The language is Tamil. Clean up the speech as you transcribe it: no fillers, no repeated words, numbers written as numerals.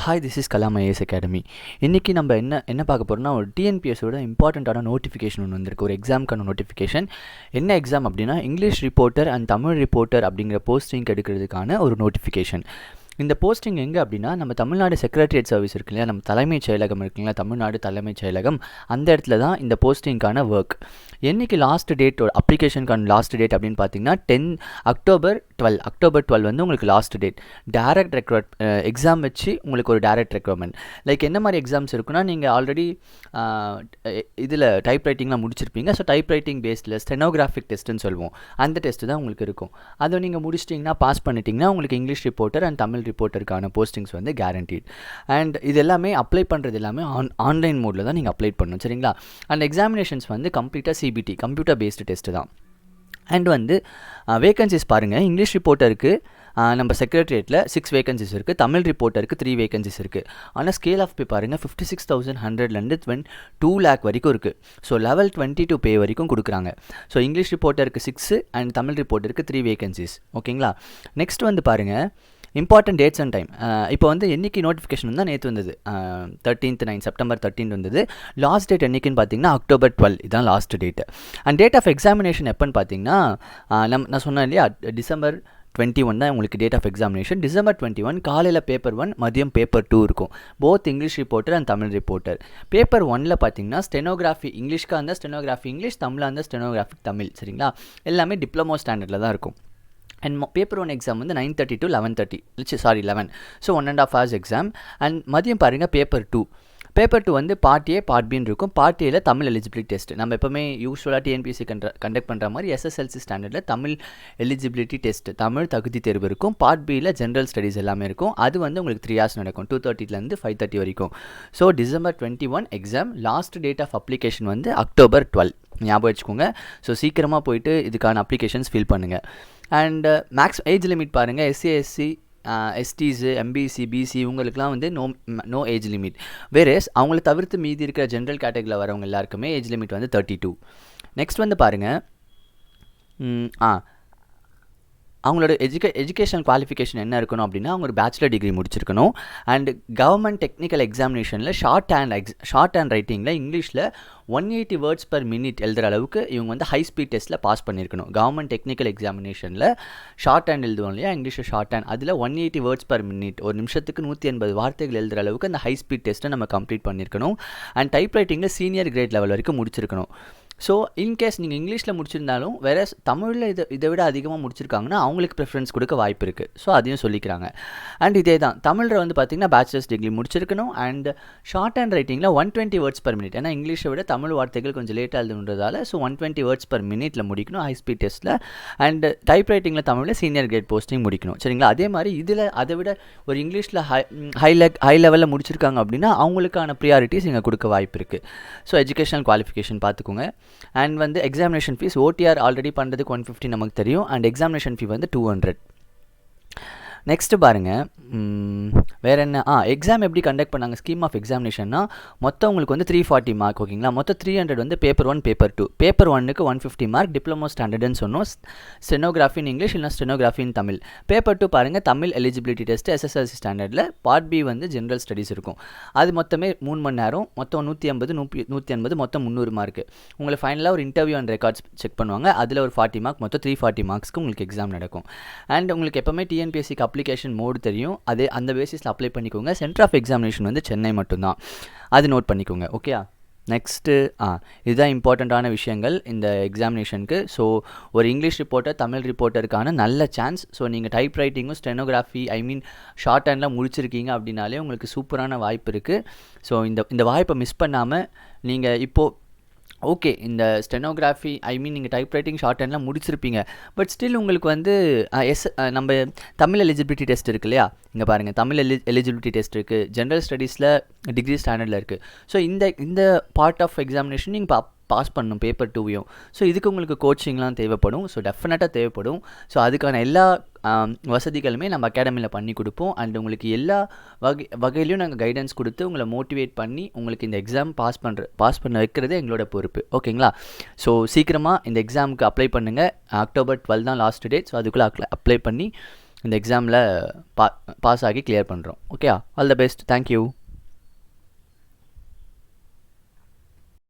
Hi, this is Kalam Academy. இன்றைக்கி நம்ம என்ன பார்க்க போகிறோம்னா, ஒரு டிஎன்பிஎஸோட இம்பார்ட்டண்ட்டான நோட்டிஃபிகேஷன் ஒன்று வந்திருக்கு. ஒரு எக்ஸாமுக்கான நோட்டிஃபிகேஷன். என்ன எக்ஸாம் அப்படின்னா, English reporter and Tamil reporter அப்படிங்கிற போஸ்டிங் எடுக்கிறதுக்கான ஒரு நோட்டிஃபிகேஷன். இந்த போஸ்டிங் எங்கே அப்படின்னா, நம்ம தமிழ்நாடு செக்ரட்டரியேட் சர்வீஸ் இருக்கு இல்லையா, நம்ம தலைமைச் செயலகம் இருக்குங்களா, தமிழ்நாடு தலைமைச் செயலகம், அந்த இடத்துல தான் இந்த போஸ்டிங்கான ஒர்க். என்றைக்கு லாஸ்ட் டேட், அப்ளிகேஷனுக்கான லாஸ்ட் டேட் அப்படின்னு பார்த்தீங்கன்னா அக்டோபர் 12 வந்து உங்களுக்கு லாஸ்ட் டேட். டேரக்ட் எக்ஸாம் வச்சு உங்களுக்கு ஒரு டேரக்ட் ரெக்வயர்மெண்ட். லைக் என்ன மாதிரி எக்ஸாம்ஸ் இருக்குன்னா, நீங்கள் ஆல்ரெடி இதில் டைப் ரைட்டிங்லாம் முடிச்சிருப்பீங்க. ஸோ டைப் ரைட்டிங் பேஸில் ஸ்டெனோகிராஃபிக் டெஸ்ட்டுன்னு சொல்லுவோம், அந்த டெஸ்ட்டு தான் உங்களுக்கு இருக்கும். அதை நீங்கள் முடிச்சிட்டிங்கன்னா, பாஸ் பண்ணிட்டீங்கன்னா உங்களுக்கு இங்கிலீஷ் ரிப்போர்ட்டர் அண்ட் தமிழ் ரிப்போர்ட்டருக்கான போஸ்டிங்ஸ் வந்து கேரண்டீட். அண்ட் இது எல்லாமே அப்ளை பண்ணுறது எல்லாமே ஆன்லைன் மோடில் தான் நீங்கள் அப்ளை பண்ணணும், சரிங்களா? அண்ட் எக்ஸாமினேஷன்ஸ் வந்து கம்ப்ளீட்டாக சிபிடி, கம்ப்யூட்டர் பேஸ்டு டெஸ்ட்டு தான். அண்ட் வந்து வேகன்சிஸ் பாருங்கள், இங்கிலீஷ் ரிப்போர்ட்டருக்கு நம்ம செக்ரட்டரியேட்டில் 6 வேகன்சிஸ் இருக்குது, தமிழ் ரிப்போர்ட்டருக்கு 3 வேகன்சிஸ் இருக்குது. ஆனால் ஸ்கேல் ஆஃப் பே பாருங்கள், 56,100லேருந்து 2 lakh வரைக்கும் இருக்குது. ஸோ லெவல் 22 பே வரைக்கும் கொடுக்குறாங்க. ஸோ இங்கிலீஷ் ரிப்போர்ட்டருக்கு 6 அண்ட் தமிழ் ரிப்போர்ட்டருக்கு 3 வேகன்சிஸ். ஓகேங்களா? நெக்ஸ்ட் வந்து பாருங்கள், இம்பார்ட்டன்ட் டேட்ஸ் அண்ட் டைம். இப்போ வந்து என்றைக்கு நோட்டிஃபிகேஷன் தான் நேற்று வந்தது, 13 செப்டம்பர் 13 வந்தது. லாஸ்ட் டேட் என்றைக்குன்னு பார்த்தீங்கன்னா October 12, இதுதான் last date. And date of examination எப்போன்னு பார்த்தீங்கன்னா, நான் சொன்னேன் இல்லையா, December 21 தான் உங்களுக்கு டேட் ஆஃப் எக்ஸாமினேஷன். December 21 காலையில் பேப்பர் 1, மதியம் பேப்பர் 2 இருக்கும். Both English reporter and Tamil reporter. Paper 1ல் பார்த்தீங்கன்னா ஸ்டெனோகிராஃபி இங்கிலீஷ்க்காக இருந்தால் ஸ்டெனோகிராஃபி இங்கிலீஷ், தமிழாக இருந்தால் ஸ்டெனோகிராஃபிக் தமிழ், சரிங்களா? எல்லாமே டிப்ளமோ ஸ்டாண்டர்டில் தான் இருக்கும். அண்ட் பேப்பர் 1 எக்ஸாம் வந்து 9:30 to 11:30, so 1.5 hours exam. And மதியம் பாருங்கள் பேப்பர் 2. பேப்பர் 2 வந்து பார்ட் ஏ பார்ட் பின்னு இருக்கும். பார்ட் ஏல தமிழ் எலிஜிபிலிட்டி டெஸ்ட். நம்ம எப்போவுமே யூஸ்வலாக டிஎன்பிஎஸ்சி கண்டக்ட் பண்ணுற மாதிரி எஸ்எஸ்எல்சி ஸ்டாண்டர்டில் தமிழ் எலிஜிபிலிட்டி டெஸ்ட், தமிழ் தகுதி தேர்வு இருக்கும். பார்ட் பியில் ஜென்ரல் ஸ்டடீஸ் எல்லாமே இருக்கும். அது வந்து உங்களுக்கு 3 hours நடக்கும், 2:30லேருந்து 5:30 வரைக்கும். So December 21 exam. Last date of application வந்து October 12, ஞாபகம் வச்சுக்கோங்க. ஸோ சீக்கிரமாக போயிட்டு இதுக்கான அப்ளிகேஷன்ஸ் ஃபில் பண்ணுங்கள். அண்ட் மேக்ஸ் ஏஜ் லிமிட் பாருங்கள், எஸ்சி எஸ்டிஸு எம்பிசி பிசி இவங்களுக்குலாம் வந்து நோ ஏஜ் லிமிட். வேறேஸ் அவங்கள தவிர்த்து மீதி இருக்கிற ஜென்ரல் கேட்டகரியில் வரவங்க எல்லாருக்குமே ஏஜ் லிமிட் வந்து 32. நெக்ஸ்ட் வந்து பாருங்கள், அவங்களோட எஜுகேஷனல் குவாலிஃபிகேஷன் என்ன இருக்கணும் அப்படின்னா, அவங்க ஒரு பேச்சுலர் டிகிரி முடிச்சிருக்கணும். அண்ட் கவர்மெண்ட் டெக்னிக்கல் எக்ஸாமினேஷனில் ஷார்ட் ஹேண்ட் ரைட்டிங்கில் இங்கிலீஷில் 180 words per minute எழுதுகிற அளவுக்கு இவங்க வந்து ஹை ஸ்பீட் டெஸ்ட்டில் பாஸ் பண்ணியிருக்கணும். கவர்மெண்ட் டெக்னிக்கல் எக்ஸாமினேஷனில் ஷார்ட் ஹேண்ட் எழுதுவோம் இல்லையா, இங்கிலீஷில் ஷார்ட் ஹேண்ட், அதில் 180 words per minute, ஒரு நிமிஷத்துக்கு 180 வார்த்தைகள் எழுதுகிற அளவுக்கு அந்த ஹை ஸ்பீட் டெஸ்ட்டை நம்ம கம்ப்ளீட் பண்ணியிருக்கணும். அண்ட் டைப் ரைட்டிங்கில் சீனியர் கிரேட் லெவல் வரைக்கும் முடிச்சிருக்கணும். ஸோ இன்கேஸ் நீங்கள் இங்கிலீஷில் முடிச்சிருந்தாலும் வேறு தமிழில் இதை விட அதிகமாக முடிச்சிருக்காங்கன்னா அவங்களுக்கு ப்ரிஃபரன்ஸ் கொடுக்க வாய்ப்பு இருக்குது. ஸோ அதையும் சொல்லிக்கிறாங்க. அண்ட் இதே தான் தமிழில் வந்து பார்த்திங்கன்னா பேச்சுலர்ஸ் டிகிரி முடிச்சிருக்கணும். அண்ட் ஷார்ட் ஹேண்ட் ரைட்டிங்கில் 120 words per minute, ஏன்னா இங்கிலீஷை விட தமிழ் வார்த்தைகள் கொஞ்சம் லேட்டாக எழுதுன்றதால ஸோ 120 words per minute முடிக்கணும் ஹை ஸ்பீட் டெஸ்ட்டில். அண்ட் டைப் ரைட்டிங்கில் தமிழில் சீனியர் கிரேட் போஸ்டிங் முடிக்கணும், சரிங்களா? அதே மாதிரி இதில் அதை விட ஒரு இங்கிலீஷில் ஹை லெவலில் முடிச்சிருக்காங்க அப்படின்னா அவங்களுக்கான ப்ரியாரிட்டிஸ் இங்கே கொடுக்க வாய்ப்பு இருக்குது. ஸோ எஜுகேஷனல் குவாலிஃபிகேஷன் பார்த்துக்கோங்க. அண்ட் வந்து எக்ஸாமினேஷன் ஃபீஸ், ஓடிஆர் ஆல்ரெடி பண்ணுறதுக்கு 150 நமக்கு தெரியும். அண்ட் எக்ஸாமினேஷன் ஃபீ வந்து 200. நெக்ஸ்ட்டு பாருங்கள், வேறு என்ன, எக்ஸாம் எப்படி கண்டக்ட் பண்ணாங்க, ஸ்கீம் ஆஃப் எக்ஸாமினேஷன்னா மொத்தம் உங்களுக்கு வந்து 340 மார்க். ஓகேங்களா? மொத்தம் 300 வந்து பேப்பர் 1 பேப்பர் 2. பேப்பர் 1க்கு 150 மார்க், டிப்ளமோ ஸ்டாண்டர்டுன்னு சொன்னோம். ஸ்டெனோகிராஃபி இன் இங்கிலீஷ் இல்லைனா ஸ்டெனோகிராஃபி இன் தமிழ். பேப்பர் 2 பாருங்கள், தமிழ் எலிஜிபிலிட்டி டெஸ்ட் எஸ்எஸ்எல்சி ஸ்டாண்டர்டில். பார்ட் பி வந்து ஜென்ரல் ஸ்டடீஸ் இருக்கும். அது மொத்தமே 3 மணி நேரம், மொத்தம் 150 மொத்தம் 300 மார்க்கு. உங்களை ஃபைனலாக ஒரு இன்டர்வியூ அண்ட் ரெக்கார்ட்ஸ் செக் பண்ணுவாங்க. அதில் ஒரு 40 மார்க், மொத்தம் 340 மார்க்ஸ்க்கு உங்களுக்கு எக்ஸாம் நடக்கும். அண்ட் உங்களுக்கு எப்போவுமே டிஎன்பிஎஸ்சிக்கு அப்ளிகேஷன் மோடு தெரியும், அந்த பேசிஸில் அப்ளை பண்ணிக்கோங்க. சென்டர் ஆஃப் எக்ஸாமினேஷன் வந்து சென்னை மட்டும்தான், அது நோட் பண்ணிக்கோங்க. ஓகே, நெக்ஸ்ட்டு இதுதான் இம்பார்ட்டண்ட்டான விஷயங்கள் இந்த எக்ஸாமினேஷனுக்கு. ஸோ ஒரு இங்கிலீஷ் ரிப்போர்ட்டர் தமிழ் ரிப்போர்ட்டருக்கான நல்ல சான்ஸ். ஸோ நீங்கள் டைப் ரைட்டிங்கும் ஸ்டெனோகிராஃபி ஷார்ட் ஹேண்டில் முடிச்சிருக்கீங்க அப்படின்னாலே உங்களுக்கு சூப்பரான வாய்ப்பு இருக்குது. ஸோ இந்த வாய்ப்பை மிஸ் பண்ணாமல் நீங்கள் இப்போது ஓகே, இந்த ஸ்டெனோகிராஃபி நீங்கள் டைப் ரைட்டிங் ஷார்ட் ஹேண்ட்லாம் முடிச்சிருப்பீங்க. பட் ஸ்டில் உங்களுக்கு வந்து நம்ம தமிழ் எலிஜிபிலிட்டி டெஸ்ட் இருக்கு இல்லையா, இங்கே பாருங்கள், தமிழ் எலிஜிபிலிட்டி டெஸ்ட் இருக்குது, ஜென்ரல் ஸ்டடீஸில் டிகிரி ஸ்டாண்டர்டில் இருக்குது. ஸோ இந்த பார்ட் ஆஃப் எக்ஸாமினேஷன் நீங்கள் பாஸ் பண்ணணும் பேப்பர் 2வையும். ஸோ இதுக்கு உங்களுக்கு கோச்சிங்லாம் தேவைப்படும். ஸோ டெஃபினட்டாக தேவைப்படும். ஸோ அதுக்கான எல்லா வசதிகளுமே நம்ம அகாடமியில் பண்ணி கொடுப்போம். அண்ட் உங்களுக்கு எல்லா வகையிலையும் நாங்கள் கைடன்ஸ் கொடுத்து உங்களை மோட்டிவேட் பண்ணி உங்களுக்கு இந்த எக்ஸாம் பாஸ் பண்ண வைக்கிறதே எங்களோட பொறுப்பு. ஓகேங்களா? ஸோ சீக்கிரமாக இந்த எக்ஸாமுக்கு அப்ளை பண்ணுங்கள். October 12 தான் லாஸ்ட் டேட். ஸோ அதுக்குள்ளே அப்ளை பண்ணி இந்த எக்ஸாமில் பாஸ் ஆகி கிளியர் பண்ணுறோம். Okay, all the best. Thank you.